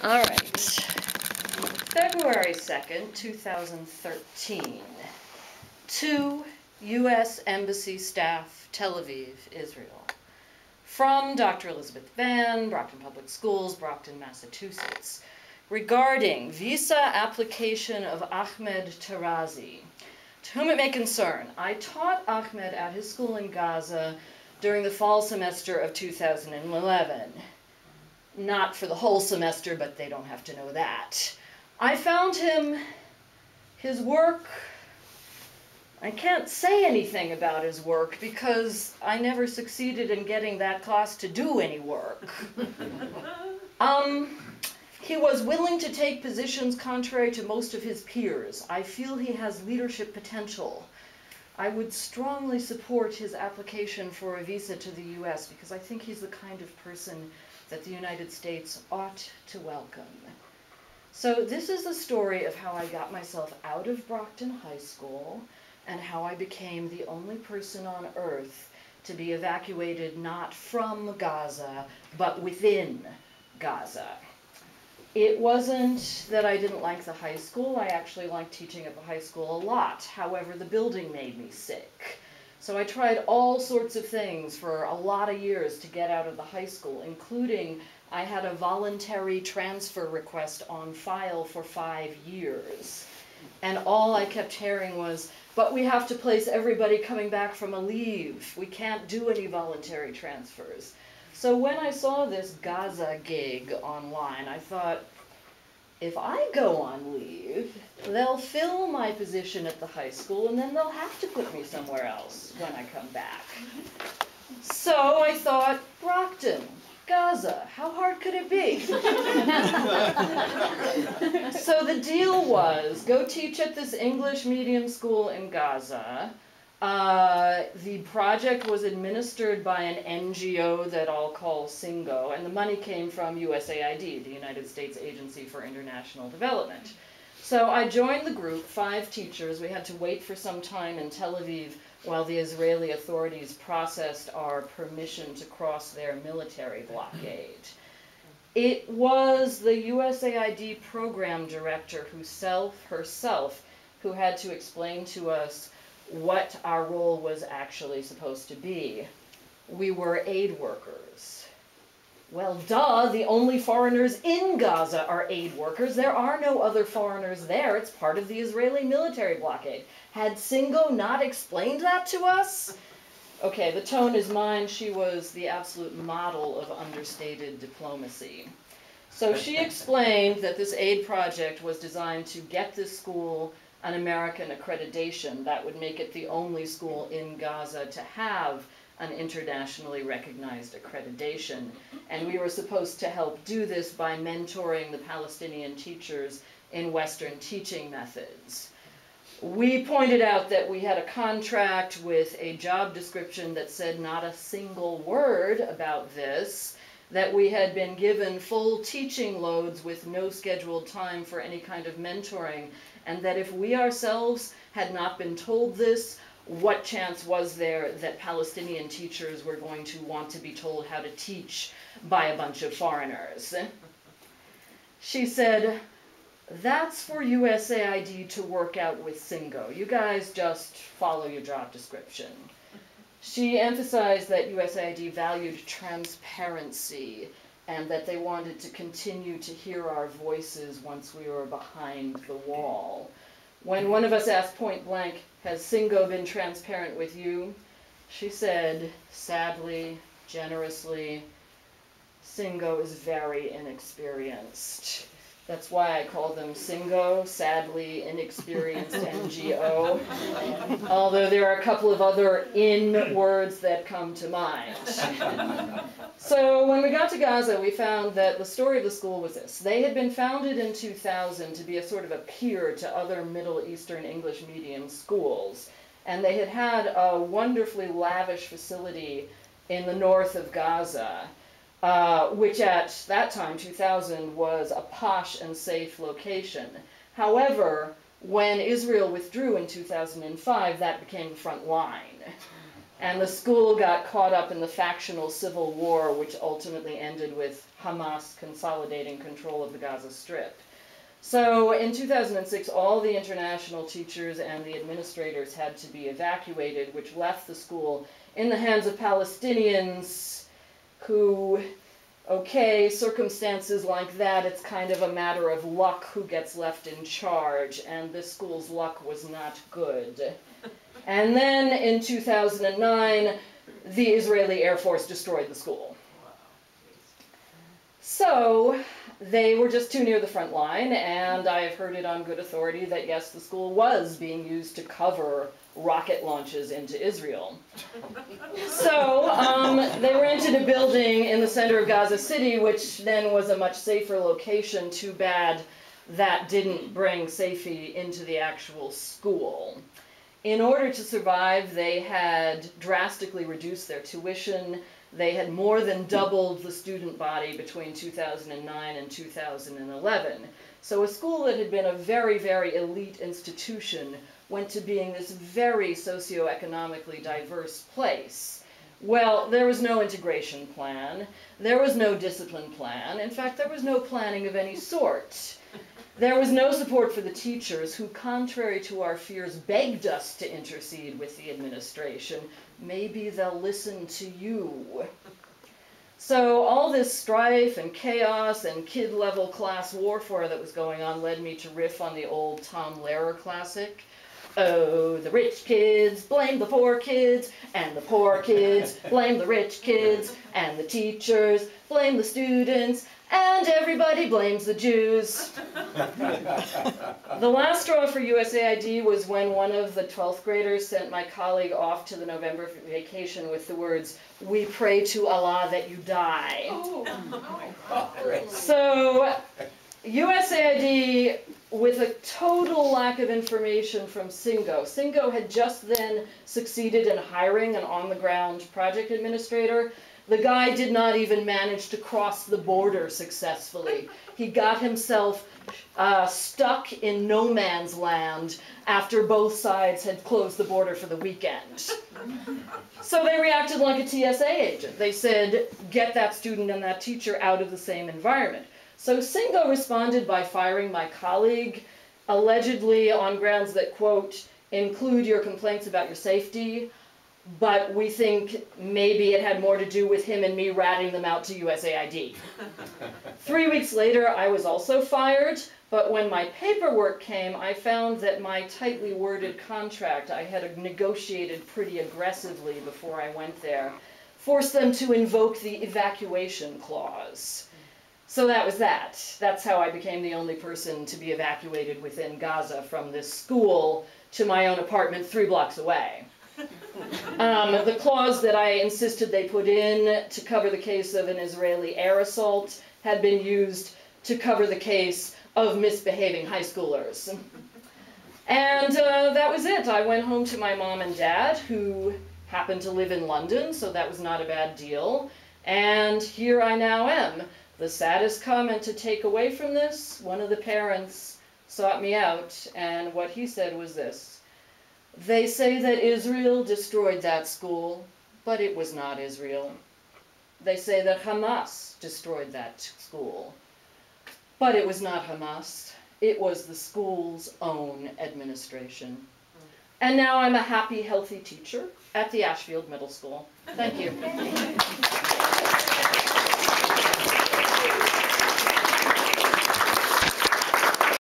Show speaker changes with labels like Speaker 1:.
Speaker 1: All right. February 2nd, 2013. To U.S. Embassy staff, Tel Aviv, Israel. From Dr. Elizabeth Vann, Brockton Public Schools, Brockton, Massachusetts. Regarding visa application of Ahmed Tarazi. To whom it may concern, I taught Ahmed at his school in Gaza during the fall semester of 2011. Not for the whole semester, but they don't have to know that. I found his work, I can't say anything about his work because I never succeeded in getting that class to do any work. He was willing to take positions contrary to most of his peers. I feel he has leadership potential. I would strongly support his application for a visa to the U.S. because I think he's the kind of person that the United States ought to welcome. So this is the story of how I got myself out of Brockton High School and how I became the only person on earth to be evacuated not from Gaza, but within Gaza. It wasn't that I didn't like the high school. I actually liked teaching at the high school a lot. However, the building made me sick. So I tried all sorts of things for a lot of years to get out of the high school, including I had a voluntary transfer request on file for 5 years. And all I kept hearing was, but we have to place everybody coming back from a leave. We can't do any voluntary transfers. So when I saw this Gaza gig online, I thought, if I go on leave, they'll fill my position at the high school and then they'll have to put me somewhere else when I come back. So I thought, Brockton, Gaza, how hard could it be? So the deal was, go teach at this English medium school in Gaza. The project was administered by an NGO that I'll call SINGO, and the money came from USAID, the United States Agency for International Development. So I joined the group, 5 teachers. We had to wait for some time in Tel Aviv while the Israeli authorities processed our permission to cross their military blockade. It was the USAID program director herself who had to explain to us what our role was actually supposed to be. We were aid workers. Well, duh, the only foreigners in Gaza are aid workers. There are no other foreigners there. It's part of the Israeli military blockade. Had Singo not explained that to us? Okay, the tone is mine. She was the absolute model of understated diplomacy. So she explained that this aid project was designed to get this school an American accreditation that would make it the only school in Gaza to have an internationally recognized accreditation. And we were supposed to help do this by mentoring the Palestinian teachers in Western teaching methods. We pointed out that we had a contract with a job description that said not a single word about this, that we had been given full teaching loads with no scheduled time for any kind of mentoring, and that if we ourselves had not been told this, what chance was there that Palestinian teachers were going to want to be told how to teach by a bunch of foreigners? She said, that's for USAID to work out with Singo. You guys just follow your job description. She emphasized that USAID valued transparency and that they wanted to continue to hear our voices once we were behind the wall. When one of us asked point blank, has Singo been transparent with you? She said, sadly, generously, Singo is very inexperienced. That's why I call them Singo, sadly inexperienced NGO, although there are a couple of other in words that come to mind. So when we got to Gaza, we found that the story of the school was this. They had been founded in 2000 to be a sort of a peer to other Middle Eastern English medium schools, and they had had a wonderfully lavish facility in the north of Gaza, which at that time, 2000, was a posh and safe location. However, when Israel withdrew in 2005, that became the front line. And the school got caught up in the factional civil war, which ultimately ended with Hamas consolidating control of the Gaza Strip. So in 2006, all the international teachers and the administrators had to be evacuated, which left the school in the hands of Palestinians who, okay, circumstances like that, it's kind of a matter of luck who gets left in charge, and this school's luck was not good. And then in 2009, the Israeli Air Force destroyed the school. So they were just too near the front line, and I have heard it on good authority that yes, the school was being used to cover rocket launches into Israel. So they rented a building in the center of Gaza City, which then was a much safer location. Too bad that didn't bring safety into the actual school. In order to survive, they had drastically reduced their tuition. They had more than doubled the student body between 2009 and 2011. So a school that had been a very, very elite institution went to being this very socioeconomically diverse place. Well, there was no integration plan. There was no discipline plan. In fact, there was no planning of any sort. There was no support for the teachers who, contrary to our fears, begged us to intercede with the administration. Maybe they'll listen to you. So all this strife and chaos and kid-level class warfare that was going on led me to riff on the old Tom Lehrer classic. Oh, the rich kids blame the poor kids, and the poor kids blame the rich kids, and the teachers blame the students, and everybody blames the Jews. The last straw for USAID was when one of the 12th graders sent my colleague off to the November vacation with the words, "We pray to Allah that you die." So USAID, with a total lack of information from Singo. Singo had just then succeeded in hiring an on-the-ground project administrator. The guy did not even manage to cross the border successfully. He got himself stuck in no man's land after both sides had closed the border for the weekend. So they reacted like a TSA agent. They said, get that student and that teacher out of the same environment. So Singo responded by firing my colleague, allegedly on grounds that, quote, include your complaints about your safety, but we think maybe it had more to do with him and me ratting them out to USAID. 3 weeks later, I was also fired, but when my paperwork came, I found that my tightly worded contract I had negotiated pretty aggressively before I went there, forced them to invoke the evacuation clause. So that was that. That's how I became the only person to be evacuated within Gaza from this school to my own apartment 3 blocks away. The clause that I insisted they put in to cover the case of an Israeli air assault had been used to cover the case of misbehaving high schoolers. And that was it. I went home to my mom and dad, who happened to live in London, so that was not a bad deal. And here I now am. The saddest comment to take away from this, one of the parents sought me out, and what he said was this: they say that Israel destroyed that school, but it was not Israel. They say that Hamas destroyed that school, but it was not Hamas. It was the school's own administration. And now I'm a happy, healthy teacher at the Ashfield Middle School. Thank you.